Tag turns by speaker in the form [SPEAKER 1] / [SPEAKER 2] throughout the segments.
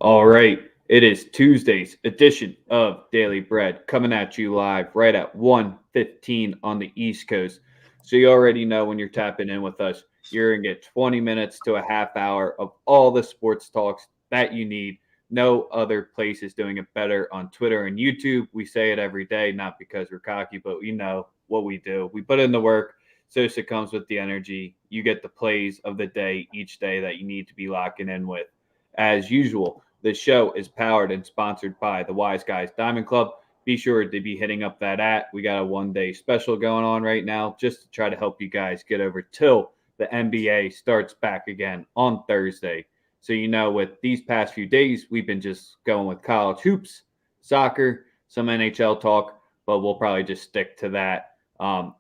[SPEAKER 1] All right. It is Tuesday's edition of Daily Bread coming at you live right at 1:15 on the East Coast. So you already know when you're tapping in with us, you're going to get 20 minutes to a half hour of all the sports talks that you need. No other place is doing it better on Twitter and YouTube. We say it every day, not because we're cocky, but we know what we do. We put in the work. Sosa comes with the energy. You get the plays of the day each day that you need to be locking in with. As usual, this show is powered and sponsored by the Wise Guys Diamond Club. Be sure to be hitting up that at. We got a 1 day special going on right now just to try to help you guys get over till the NBA starts back again on Thursday. So, with these past few days, we've been just going with college hoops, soccer, some NHL talk, but we'll probably just stick to that.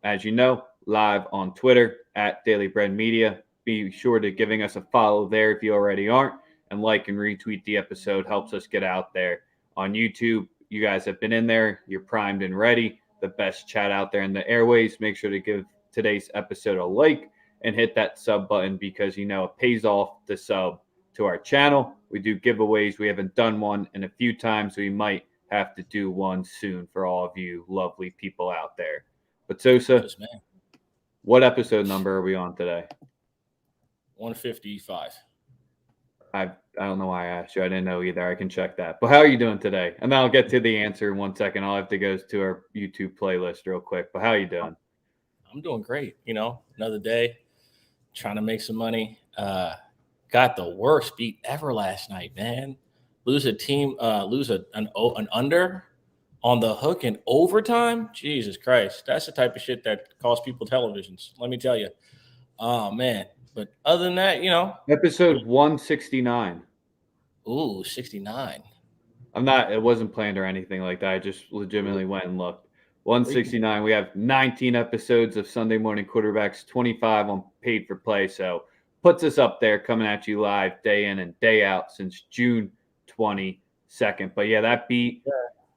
[SPEAKER 1] As you know, live on Twitter at Daily Bread Media. Be sure to giving us a follow there if you already aren't, and like and retweet the episode helps us get out there. On YouTube, you guys have been in there. You're primed and ready. The best chat out there in the airways. Make sure to give today's episode a like and hit that sub button because it pays off to sub to our channel. We do giveaways. We haven't done one in a few times. So we might have to do one soon for all of you lovely people out there. But Sosa,
[SPEAKER 2] Yes, man.
[SPEAKER 1] what episode number are we on today?
[SPEAKER 2] 155.
[SPEAKER 1] I don't know why I asked you. I didn't know either. I can check that. But how are you doing today? And then I'll get to the answer in 1 second. I'll have to go to our YouTube playlist real quick. But how are you doing?
[SPEAKER 2] I'm doing great. Another day, trying to make some money. Got the worst beat ever last night, man. Lose an under on the hook in overtime. Jesus Christ, that's the type of shit that costs people televisions. Let me tell you. Oh man. But other than that,
[SPEAKER 1] Episode 169.
[SPEAKER 2] 69.
[SPEAKER 1] It wasn't planned or anything like that. I just legitimately went and looked. 169. We have 19 episodes of Sunday Morning Quarterbacks, 25 on Paid for Play. So puts us up there coming at you live day in and day out since June 22nd. But yeah, that beat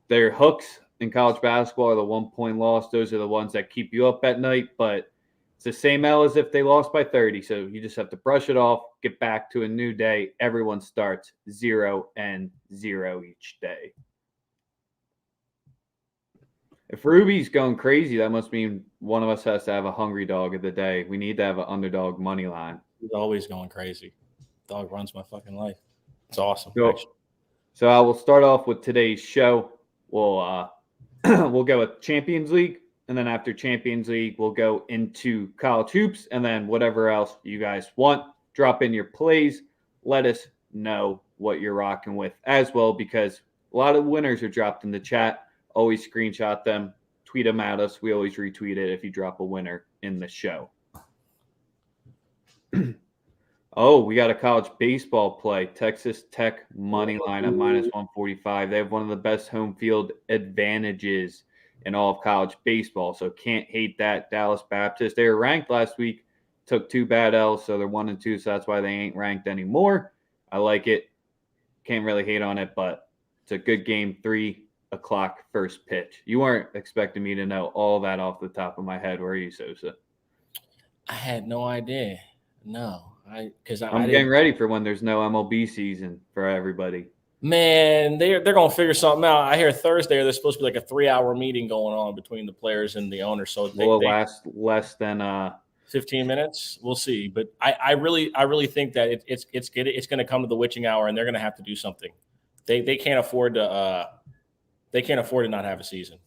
[SPEAKER 1] their hooks in college basketball are the 1 point loss. Those are the ones that keep you up at night. But it's the same L as if they lost by 30. So you just have to brush it off, get back to a new day. Everyone starts 0-0 each day. If Ruby's going crazy, that must mean one of us has to have a hungry dog of the day. We need to have an underdog money line.
[SPEAKER 2] He's always going crazy. Dog runs my fucking life. It's awesome.
[SPEAKER 1] So I will start off with today's show. We'll we'll go with Champions League. And then after Champions League, we'll go into college hoops and then whatever else you guys want. Drop in your plays. Let us know what you're rocking with as well because a lot of winners are dropped in the chat. Always screenshot them, tweet them at us. We always retweet it if you drop a winner in the show. Oh, we got a college baseball play. Texas Tech money line at -145. They have one of the best home field advantages in all of college baseball. So can't hate that. Dallas Baptist. They were ranked last week, took 2 bad L's, so they're 1-2, so that's why they ain't ranked anymore. I like it. Can't really hate on it, but it's a good game. 3:00 first pitch. You weren't expecting me to know all that off the top of my head, were you, Sosa?
[SPEAKER 2] I had no idea. No. I'm
[SPEAKER 1] getting ready for when there's no MLB season for everybody.
[SPEAKER 2] Man, they're going to figure something out. I hear Thursday there's supposed to be like a 3-hour meeting going on between the players and the owner. So
[SPEAKER 1] will it last less than
[SPEAKER 2] 15 minutes? We'll see. But I really think that it's going to come to the witching hour, and they're going to have to do something. They can't afford to not have a season.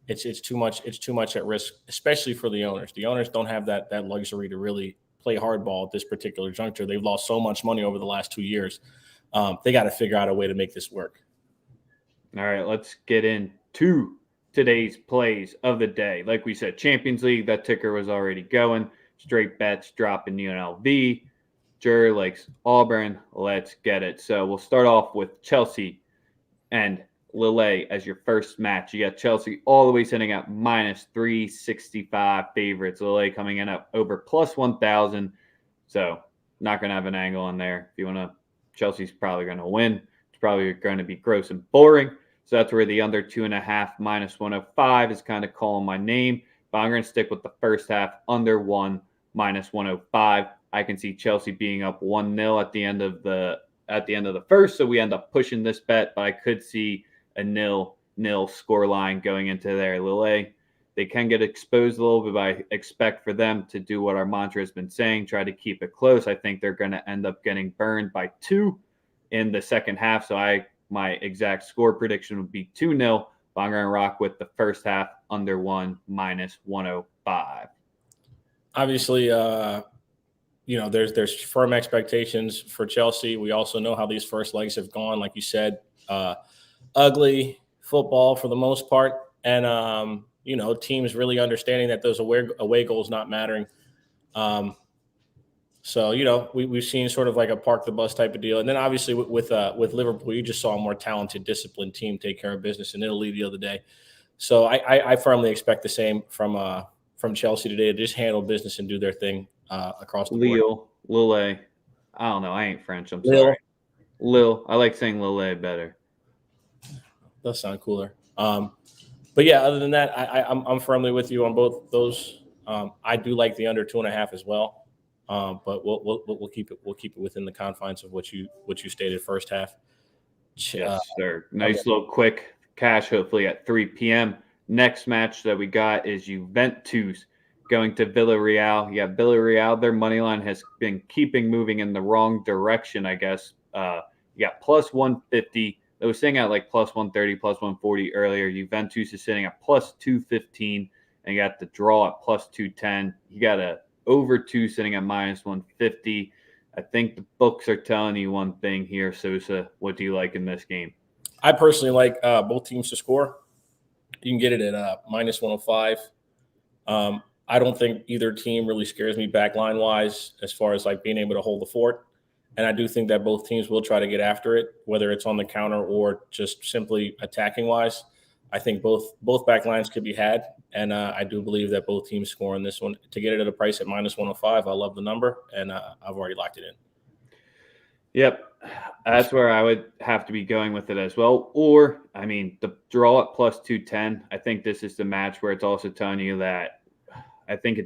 [SPEAKER 2] It's too much. It's too much at risk, especially for the owners. The owners don't have that luxury to really play hardball at this particular juncture. They've lost so much money over the last 2 years. They got to figure out a way to make this work.
[SPEAKER 1] All right, let's get into today's plays of the day. Like we said, Champions League, that ticker was already going. Straight bets dropping UNLV. Jur likes Auburn. Let's get it. So we'll start off with Chelsea and Lille as your first match. You got Chelsea all the way sitting at -365 favorites. Lille coming in at over +1,000. So not going to have an angle in there. If you want to, Chelsea's probably going to win. It's probably going to be gross and boring. So that's where the under 2.5 -105 is kind of calling my name. But I'm going to stick with the first half under 1 -105. I can see Chelsea being up 1-0 at the end of the at the end of the first, so we end up pushing this bet, but I could see a 0-0 score line going into there. Lille, they can get exposed a little bit, but I expect for them to do what our mantra has been saying, try to keep it close. I think they're going to end up getting burned by 2 in the second half, so my exact score prediction would be 2-0, but I'm going to rock with the first half under 1 minus 105.
[SPEAKER 2] Obviously, there's firm expectations for Chelsea. We also know how these first legs have gone. Like you said, ugly football for the most part. And, teams really understanding that those away goals not mattering. So, we've seen sort of like a park the bus type of deal. And then obviously with Liverpool, you just saw a more talented, disciplined team take care of business in Italy the other day. So I firmly expect the same from Chelsea today to just handle business and do their thing across the board.
[SPEAKER 1] Lille. I don't know. I ain't French. I'm
[SPEAKER 2] Lille.
[SPEAKER 1] sorry. Lille. I like saying Lille better.
[SPEAKER 2] Does sound cooler. But yeah, other than that, I'm firmly with you on both those. I do like the under 2.5 as well. But we'll keep it within the confines of what you stated first half.
[SPEAKER 1] Yes, sir. Nice little quick cash, hopefully at 3 p.m. Next match that we got is Juventus going to Villarreal. Yeah, Villarreal, their money line has been moving in the wrong direction, I guess. You got plus 150. It was sitting at like plus 130, plus 140 earlier. Juventus is sitting at plus 215, and you got the draw at plus 210. You got a over 2 sitting at minus 150. I think the books are telling you one thing here, Sosa. What do you like in this game?
[SPEAKER 2] I personally like both teams to score. You can get it at minus 105. I don't think either team really scares me backline wise as far as like being able to hold the fort. And I do think that both teams will try to get after it, whether it's on the counter or just simply attacking wise. I think both back lines could be had. And I do believe that both teams score in this one. To get it at a price at minus 105, I love the number, and I've already locked it in.
[SPEAKER 1] Yep. That's where I would have to be going with it as well. Or, I mean, the draw at plus 210, I think this is the match where it's also telling you that I think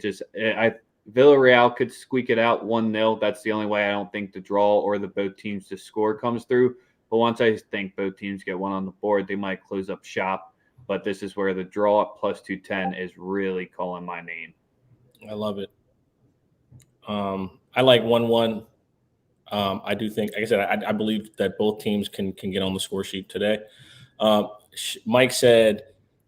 [SPEAKER 1] Villarreal could squeak it out 1-0. That's the only way I don't think the draw or the both teams to score comes through. But once I think both teams get one on the board, they might close up shop. But this is where the draw at plus 210 is really calling my name.
[SPEAKER 2] I love it. I like 1-1. I do think, like I said, I believe that both teams can get on the score sheet today. Mike said,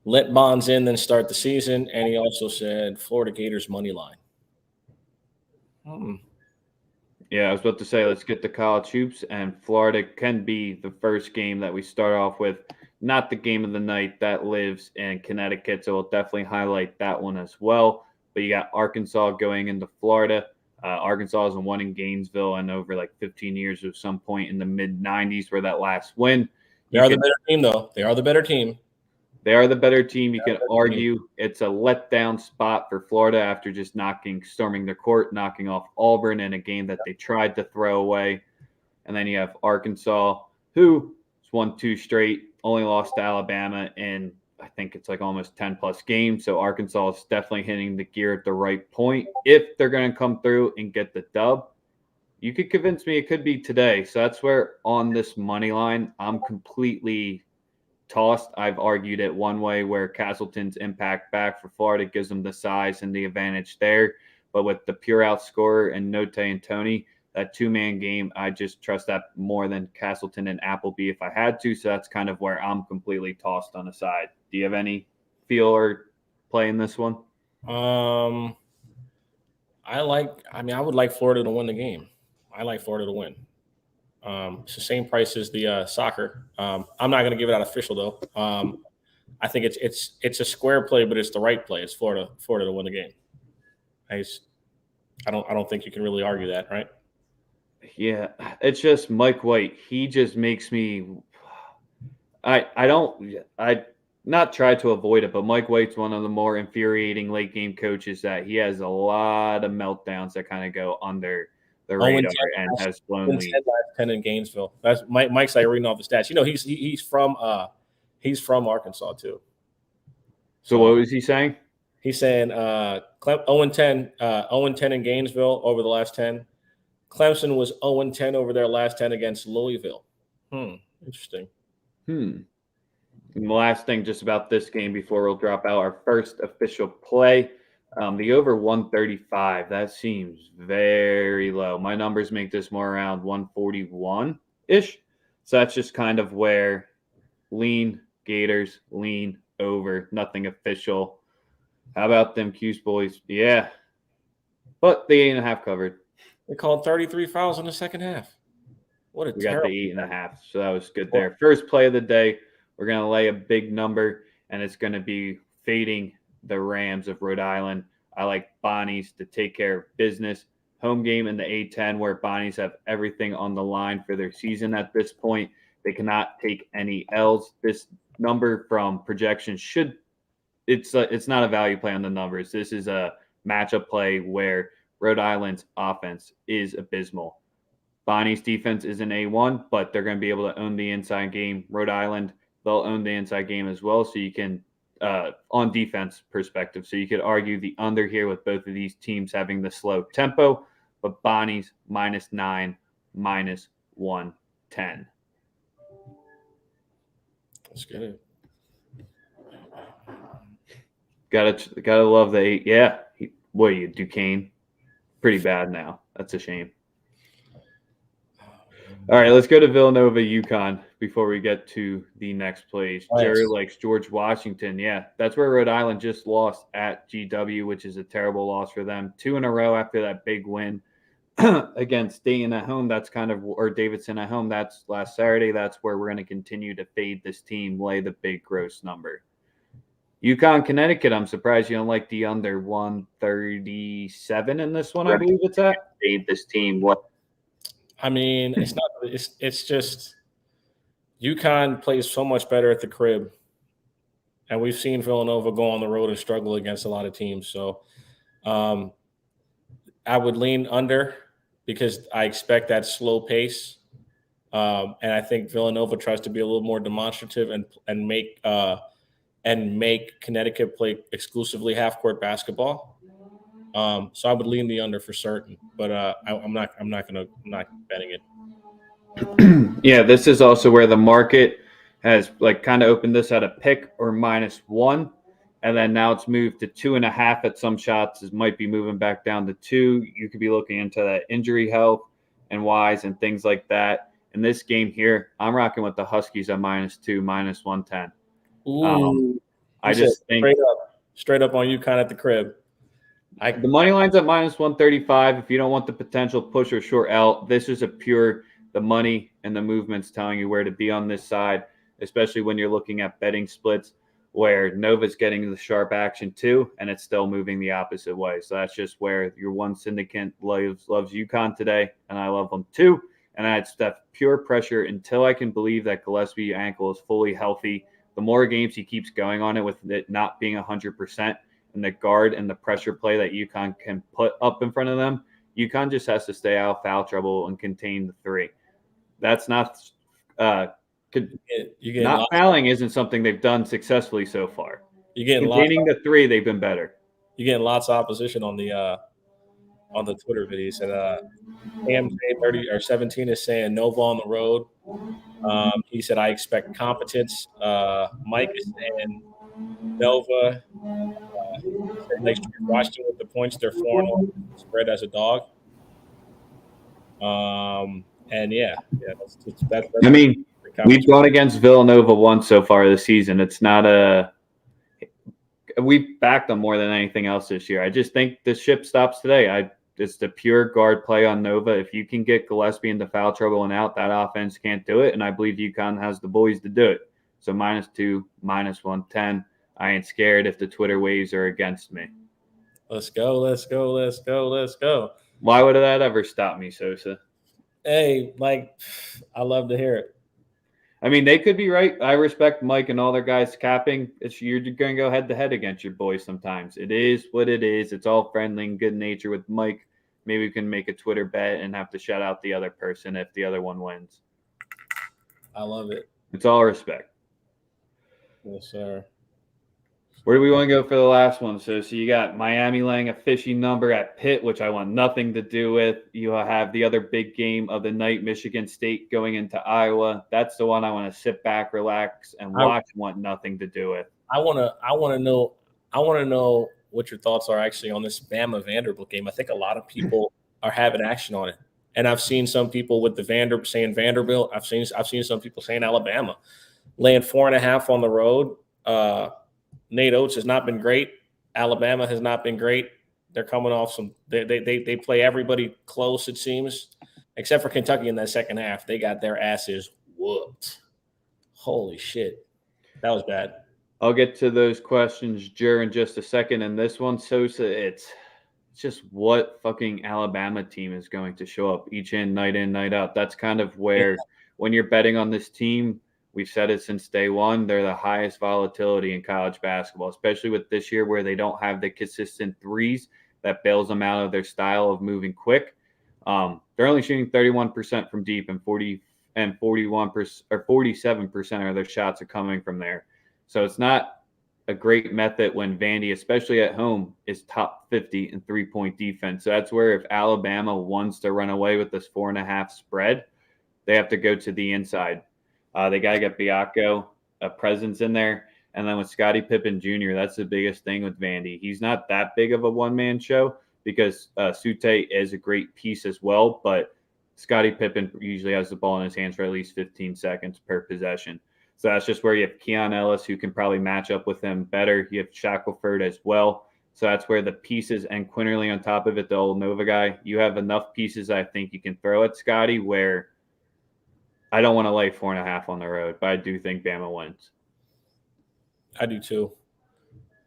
[SPEAKER 2] let Bonds in, then start the season. And he also said Florida Gators money line.
[SPEAKER 1] Yeah, I was about to say, let's get the college hoops, and Florida can be the first game that we start off with. Not the game of the night that lives in Connecticut, so we'll definitely highlight that one as well. But you got Arkansas going into Florida. Arkansas hasn't won in Gainesville in over like 15 years at some point in the mid-90s where that last win.
[SPEAKER 2] They are the better team, though. They are the better team.
[SPEAKER 1] They are the better team. You can argue it's a letdown spot for Florida after just storming their court, knocking off Auburn in a game that they tried to throw away. And then you have Arkansas, who has won 2 straight, only lost to Alabama in, I think it's like almost 10-plus games. So Arkansas is definitely hitting the gear at the right point. If they're going to come through and get the dub, you could convince me it could be today. So that's where on this money line, I'm completely tossed. I've argued it one way where Castleton's impact back for Florida gives them the size and the advantage there. But with the pure outscorer and Note and Tony, that 2-man game, I just trust that more than Castleton and Appleby if I had to. So that's kind of where I'm completely tossed on the side. Do you have any feel or play in this one?
[SPEAKER 2] I would like Florida to win the game. I like Florida to win. It's the same price as the soccer. I'm not going to give it out official though. I think it's a square play, but it's the right play. It's Florida to win the game. I don't think you can really argue that, right?
[SPEAKER 1] Yeah, it's just Mike White. He just makes me. I not try to avoid it, but Mike White's one of the more infuriating late game coaches that he has a lot of meltdowns that kind of go under the radar and has blown leads.
[SPEAKER 2] 10 in Gainesville. That's Mike's like reading off the stats. He's from Arkansas too.
[SPEAKER 1] So what was he saying?
[SPEAKER 2] He's saying 0-10 in Gainesville over the last 10. Clemson was 0-10 over their last 10 against Louisville. Interesting.
[SPEAKER 1] And the last thing just about this game before we'll drop out our first official play. The over 135, that seems very low. My numbers make this more around 141-ish. So that's just kind of where lean Gators, lean over, nothing official. How about them Cuse boys? Yeah. But the 8.5 covered.
[SPEAKER 2] They called 33 fouls in the second half. What a
[SPEAKER 1] We
[SPEAKER 2] terrible.
[SPEAKER 1] got the 8.5, so that was good there. First play of the day, we're going to lay a big number, and it's going to be fading the Rams of Rhode Island. I like Bonnies to take care of business. Home game in the A10 where Bonnies have everything on the line for their season at this point. They cannot take any L's. This number from projection it's not a value play on the numbers. This is a matchup play where Rhode Island's offense is abysmal. Bonnie's defense is an A1, but they're going to be able to own the inside game. Rhode Island, they'll own the inside game as well. So you can, on defense perspective, so you could argue the under here with both of these teams having the slow tempo, but Bonnie's -9, -110.
[SPEAKER 2] That's good.
[SPEAKER 1] Gotta love the 8. Yeah. What are you, Duquesne? Pretty bad now. That's a shame. All right, let's go to Villanova, UConn before we get to the next place.
[SPEAKER 2] Nice.
[SPEAKER 1] Jerry likes George Washington. Yeah, that's where Rhode Island just lost at GW, which is a terrible loss for them. 2 in a row after that big win against Dayton at home. That's or Davidson at home. That's last Saturday. That's where we're going to continue to fade this team, lay the big gross number. UConn, Connecticut, I'm surprised you don't like the under 137 in this one, I believe it's at. Fade this team. What?
[SPEAKER 2] I mean, it's not. It's just UConn plays so much better at the crib, and we've seen Villanova go on the road and struggle against a lot of teams. So, I would lean under because I expect that slow pace, and I think Villanova tries to be a little more demonstrative and make Connecticut play exclusively half-court basketball. So I would lean the under for certain, but I'm not betting it.
[SPEAKER 1] Yeah, this is also where the market has kind of opened this at a pick or -1, and then now it's moved to 2.5 at some shots. It might be moving back down to 2. You could be looking into that injury health and wise and things like that. In this game here, I'm rocking with the Huskies at -2, -110. I just think
[SPEAKER 2] straight up on UConn at the crib.
[SPEAKER 1] The money line's at -135. If you don't want the potential push or short L, this is the money and the movements telling you where to be on this side, especially when you're looking at betting splits where Nova's getting the sharp action too, and it's still moving the opposite way. So that's just where your one syndicate loves UConn today, and I love them too. And it's that pure pressure until I can believe that Gillespie's ankle is fully healthy. The more games he keeps going on it with it not being 100%, and the guard and the pressure play that UConn can put up in front of them, UConn just has to stay out of foul trouble and contain the 3. That's not not fouling isn't something they've done successfully so far. Containing the 3, they've been better.
[SPEAKER 2] You're getting lots of opposition on the Twitter video. He said AMJ 30 or 17 is saying Nova on the road. He said I expect competence. Mike is saying Nova. Next year, Washington with the points, they're 4-0 spread as a dog. And that's
[SPEAKER 1] I mean, we've gone against Villanova once so far this season. It's not we've backed them more than anything else this year. I just think the ship stops today. It's the pure guard play on Nova. If you can get Gillespie into foul trouble and out, that offense can't do it. And I believe UConn has the boys to do it. So -2, -110. I ain't scared if the Twitter waves are against me.
[SPEAKER 2] Let's go.
[SPEAKER 1] Why would that ever stop me, Sosa?
[SPEAKER 2] Hey, Mike, I love to hear it.
[SPEAKER 1] I mean, they could be right. I respect Mike and all their guys capping. You're going to go head-to-head against your boys sometimes. It is what it is. It's all friendly and good nature with Mike. Maybe we can make a Twitter bet and have to shout out the other person if the other one wins.
[SPEAKER 2] I love it.
[SPEAKER 1] It's all respect.
[SPEAKER 2] Yes, sir.
[SPEAKER 1] Where do we want to go for the last one? So you got Miami laying a fishy number at Pitt, which I want nothing to do with. You have the other big game of the night, Michigan State going into Iowa. That's the one I want to sit back, relax, and watch. Want nothing to do with.
[SPEAKER 2] I want to know what your thoughts are actually on this Bama Vanderbilt game. I think a lot of people are having action on it, and I've seen some people with the saying Vanderbilt. I've seen some people saying Alabama, laying 4.5 on the road. Nate Oates has not been great. Alabama has not been great. They're coming off some. They play everybody close, it seems, except for Kentucky in that second half. They got their asses whooped. Holy shit, that was bad.
[SPEAKER 1] I'll get to those questions, Jer, in just a second. And this one, Sosa, it's just what fucking Alabama team is going to show up each in, night out. That's kind of where, when you're betting on this team, we've said it since day one, they're the highest volatility in college basketball, especially with this year where they don't have the consistent threes that bails them out of their style of moving quick. They're only shooting 31% from deep and 41% or 47% of their shots are coming from there. So it's not a great method when Vandy, especially at home, is top 50 in three-point defense. So that's where if Alabama wants to run away with this 4.5 spread, they have to go to the inside. They got to get Biacco, a presence in there. And then with Scottie Pippen Jr., that's the biggest thing with Vandy. He's not that big of a one-man show because Sute is a great piece as well, but Scottie Pippen usually has the ball in his hands for at least 15 seconds per possession. So that's just where you have Keon Ellis, who can probably match up with him better. You have Shackelford as well. So that's where the pieces and Quinterly on top of it, the old Nova guy, you have enough pieces I think you can throw at Scotty where I don't want to lay 4.5 on the road, but I do think Bama wins.
[SPEAKER 2] I do too.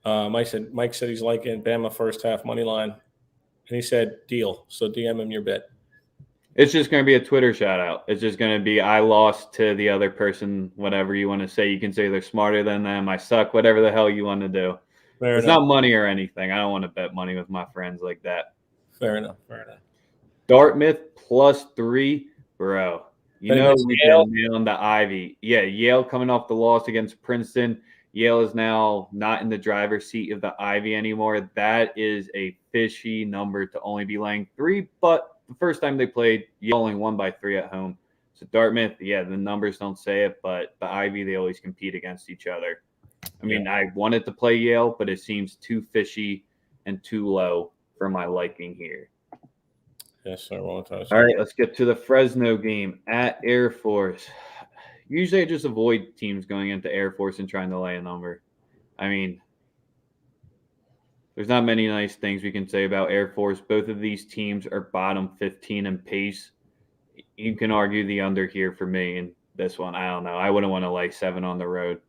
[SPEAKER 2] Mike said he's liking Bama first half money line, and he said deal. So DM him your bet.
[SPEAKER 1] It's just going to be a Twitter shout out. It's just going to be I lost to the other person, whatever you want to say. You can say they're smarter than them. I suck, whatever the hell you want to do. It's not money or anything. I don't want to bet money with my friends like that.
[SPEAKER 2] Fair enough.
[SPEAKER 1] Dartmouth +3, bro. You know we've been nailing the Ivy. Yeah, Yale coming off the loss against Princeton. Yale is now not in the driver's seat of the Ivy anymore. That is a fishy number to only be laying 3, but the first time they played, Yale only won by 3 at home. So Dartmouth, yeah, the numbers don't say it, but the Ivy, they always compete against each other. I mean, I wanted to play Yale, but it seems too fishy and too low for my liking here.
[SPEAKER 2] Yes, sir.
[SPEAKER 1] All right, let's get to the Fresno game at Air Force. Usually I just avoid teams going into Air Force and trying to lay a number. I mean, there's not many nice things we can say about Air Force. Both of these teams are bottom 15 in pace. You can argue the under here for me in this one. I don't know. I wouldn't want to lay 7 on the road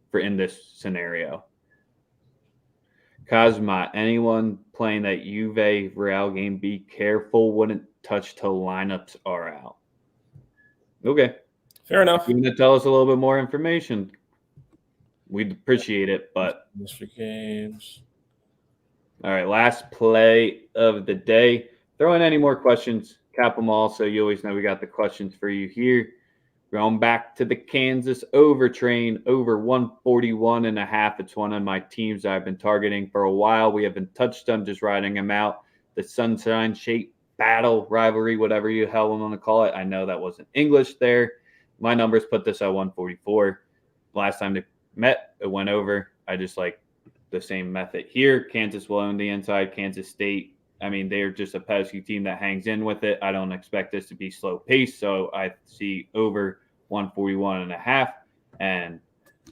[SPEAKER 1] for in this scenario. Cosma, anyone playing that Juve Real game, be careful. Wouldn't touch till lineups are out. Okay.
[SPEAKER 2] Fair enough.
[SPEAKER 1] If you want to tell us a little bit more information, we'd appreciate it. But
[SPEAKER 2] Mr. Games.
[SPEAKER 1] All right, last play of the day. Throw in any more questions, cap them all, so you always know we got the questions for you here. Going back to the Kansas over train, over 141.5. It's one of my teams I've been targeting for a while. We haven't touched them, just riding them out. The Sunshine Shape battle, rivalry, whatever you hell want to call it. I know that wasn't English there. My numbers put this at 144. Last time they met, it went over. I just like the same method here. Kansas will own the inside. Kansas State, I mean, they're just a pesky team that hangs in with it. I don't expect this to be slow pace, so I see over 141.5 and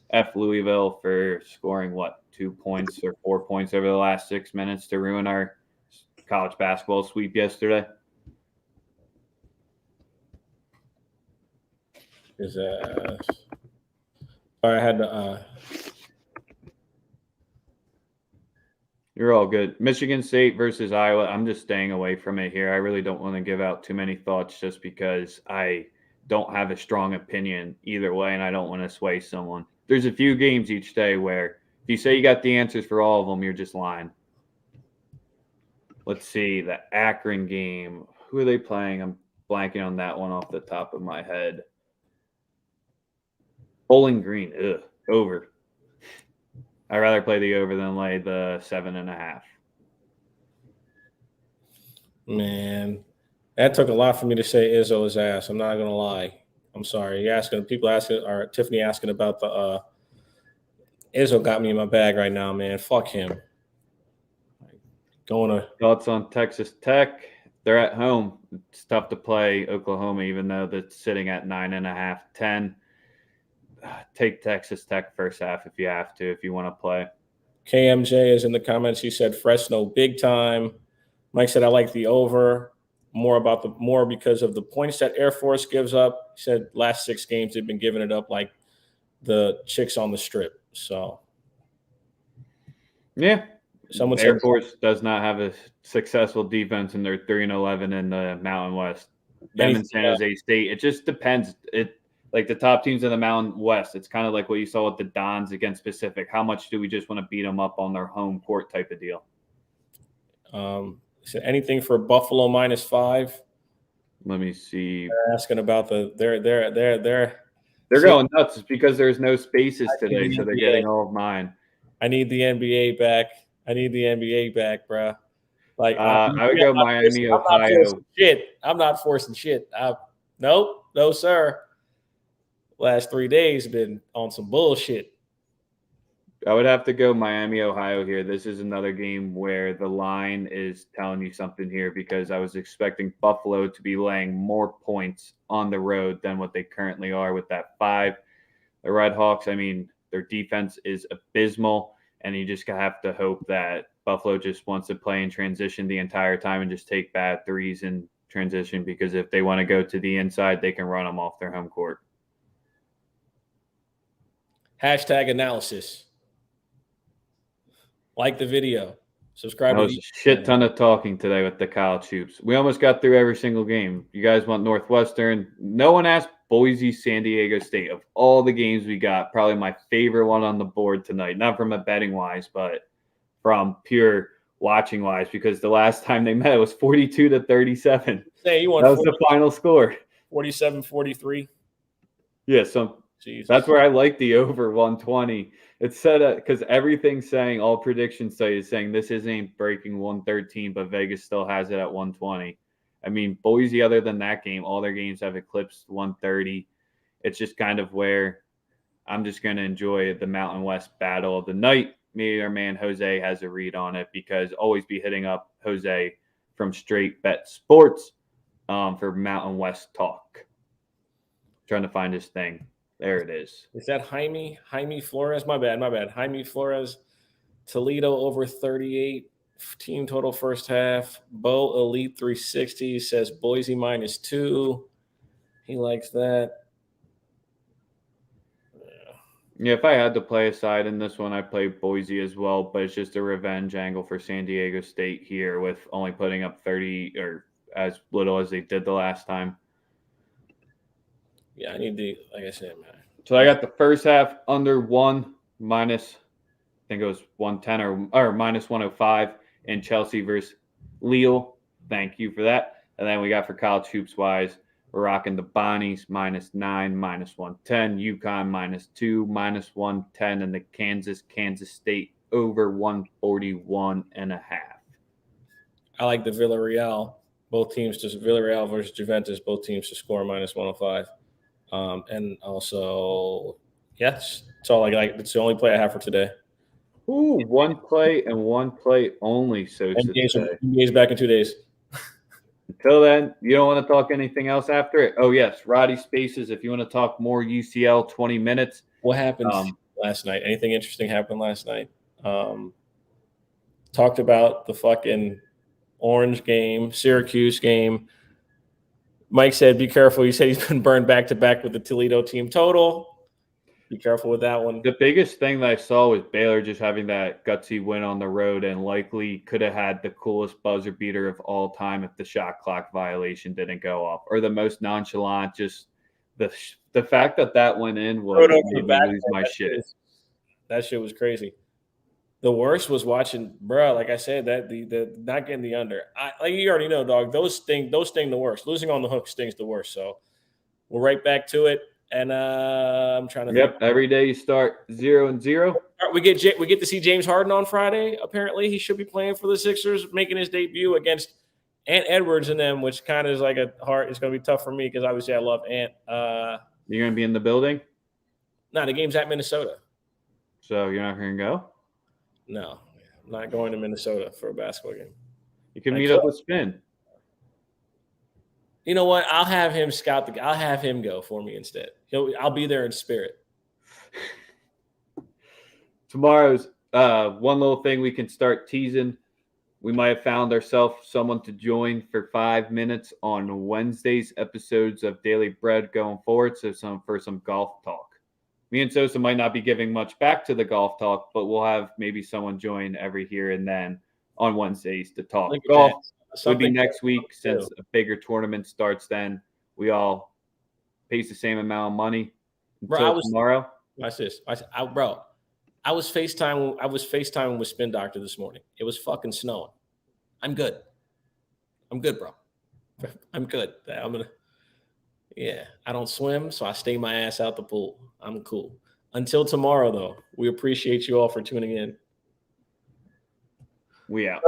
[SPEAKER 1] F Louisville for scoring, 2 points or 4 points over the last 6 minutes to ruin our college basketball sweep yesterday.
[SPEAKER 2] Sorry, I had to
[SPEAKER 1] You're all good. Michigan State versus Iowa. I'm just staying away from it here. I really don't want to give out too many thoughts just because I don't have a strong opinion either way, and I don't want to sway someone. There's a few games each day where if you say you got the answers for all of them, you're just lying. Let's see, the Akron game. Who are they playing? I'm blanking on that one off the top of my head. Bowling Green. Over. I'd rather play the over than lay the 7.5.
[SPEAKER 2] Man, that took a lot for me to say Izzo's ass. I'm not gonna lie. I'm sorry. People asking, or Tiffany asking about the Izzo got me in my bag right now, man. Fuck him. Going to
[SPEAKER 1] Thoughts on Texas Tech? They're at home. It's tough to play Oklahoma, even though that's sitting at 9.5, 10. Take Texas Tech first half if you have to, if you want to play.
[SPEAKER 2] KMJ is in the comments. He said Fresno big time. Mike said I like the over more because of the points that Air Force gives up. He said last 6 games they've been giving it up like the chicks on the strip. So
[SPEAKER 1] yeah,
[SPEAKER 2] someone
[SPEAKER 1] Air
[SPEAKER 2] said
[SPEAKER 1] Force does not have a successful defense, and they're 3-11 in the Mountain West. Them and San Jose State. It just depends. It like the top teams in the Mountain West. It's kind of like what you saw with the Dons against Pacific. How much do we just want to beat them up on their home court type of deal?
[SPEAKER 2] So anything for Buffalo -5?
[SPEAKER 1] Let me see.
[SPEAKER 2] They're asking about they're
[SPEAKER 1] going nuts. It's because there's no spaces today, so they're getting all of mine.
[SPEAKER 2] I need the NBA back. I need the NBA back, bro. Like
[SPEAKER 1] I would go Miami, Ohio.
[SPEAKER 2] I'm not forcing shit. Nope, no sir. Last 3 days been on some bullshit.
[SPEAKER 1] I would have to go Miami, Ohio here. This is another game where the line is telling you something here because I was expecting Buffalo to be laying more points on the road than what they currently are with that 5. The Red Hawks, I mean, their defense is abysmal, and you just have to hope that Buffalo just wants to play in transition the entire time and just take bad threes in transition because if they want to go to the inside, they can run them off their home court.
[SPEAKER 2] #analysis. Like the video. Subscribe.
[SPEAKER 1] That was a shit ton of talking today with the college hoops. We almost got through every single game. You guys want Northwestern. No one asked Boise, San Diego State. Of all the games we got, probably my favorite one on the board tonight. Not from a betting wise, but from pure watching wise, because the last time they met it was 42-37.
[SPEAKER 2] Hey, you won
[SPEAKER 1] that was the final score.
[SPEAKER 2] 47-43.
[SPEAKER 1] Yeah, that's where I like the over 120. It's set because everything's saying, all predictions say is saying this isn't breaking 113, but Vegas still has it at 120. I mean, Boise, other than that game, all their games have eclipsed 130. It's just kind of where I'm just going to enjoy the Mountain West battle of the night. Maybe our man Jose has a read on it because always be hitting up Jose from Straight Bet Sports for Mountain West talk. Trying to find his thing. There it is.
[SPEAKER 2] Is that Jaime Flores? My bad. Jaime Flores, Toledo over 38. Team total first half. Bo Elite 360 says Boise -2. He likes that.
[SPEAKER 1] Yeah, if I had to play a side in this one, I'd play Boise as well, but it's just a revenge angle for San Diego State here with only putting up 30 or as little as they did the last time.
[SPEAKER 2] Yeah, I need like I said, man.
[SPEAKER 1] So I got the first half under 1 minus, I think it was 110 or minus 105 in Chelsea versus Lille. Thank you for that. And then we got for college hoops wise, we're rocking the Bonnies -9, -110, UConn -2, -110, and the Kansas State over 141.5.
[SPEAKER 2] I like the Villarreal. Both teams, just Villarreal versus Juventus, both teams to score -105. And also, yes, that's all I like. It's the only play I have for today.
[SPEAKER 1] Ooh, one play and one play only. Sosa
[SPEAKER 2] NBA's back in 2 days.
[SPEAKER 1] Until then, you don't want to talk anything else after it? Oh, yes, Roddy Spaces. If you want to talk more UCL, 20 minutes.
[SPEAKER 2] What happened last night? Anything interesting happened last night? Talked about the fucking Orange game, Syracuse game. Mike said, be careful. He said he's been burned back-to-back with the Toledo team total. Be careful with that one.
[SPEAKER 1] The biggest thing that I saw was Baylor just having that gutsy win on the road and likely could have had the coolest buzzer beater of all time if the shot clock violation didn't go off. Or the most nonchalant, just the fact that went in was made me lose my shit.
[SPEAKER 2] That shit was crazy. The worst was watching, bro. Like I said, that the not getting the under. Like you already know, dog. Those sting the worst. Losing on the hook stings the worst. So we're right back to it. And I'm trying to think.
[SPEAKER 1] Yep. Every day you start 0-0.
[SPEAKER 2] We get to see James Harden on Friday. Apparently, he should be playing for the Sixers, making his debut against Ant Edwards and them, which kind of is like it's going to be tough for me because obviously I love Ant.
[SPEAKER 1] You're going to be in the building?
[SPEAKER 2] No, the game's at Minnesota.
[SPEAKER 1] So you're not going to go?
[SPEAKER 2] No, I'm not going to Minnesota for a basketball game.
[SPEAKER 1] You can meet up with Spin.
[SPEAKER 2] You know what? I'll have him scout I'll have him go for me instead. I'll be there in spirit.
[SPEAKER 1] Tomorrow's one little thing we can start teasing. We might have found ourselves someone to join for 5 minutes on Wednesday's episodes of Daily Bread going forward. So for some golf talk. Me and Sosa might not be giving much back to the golf talk, but we'll have maybe someone join every here and then on Wednesdays to talk golf. Would be next week since a bigger tournament starts then. We all pays the same amount of money until tomorrow.
[SPEAKER 2] Watch this. Bro, I was FaceTiming with Spin Doctor this morning. It was fucking snowing. I'm good, bro. I'm good. I don't swim, so I stay my ass out the pool. I'm cool. Until tomorrow, though, we appreciate you all for tuning in.
[SPEAKER 1] We out.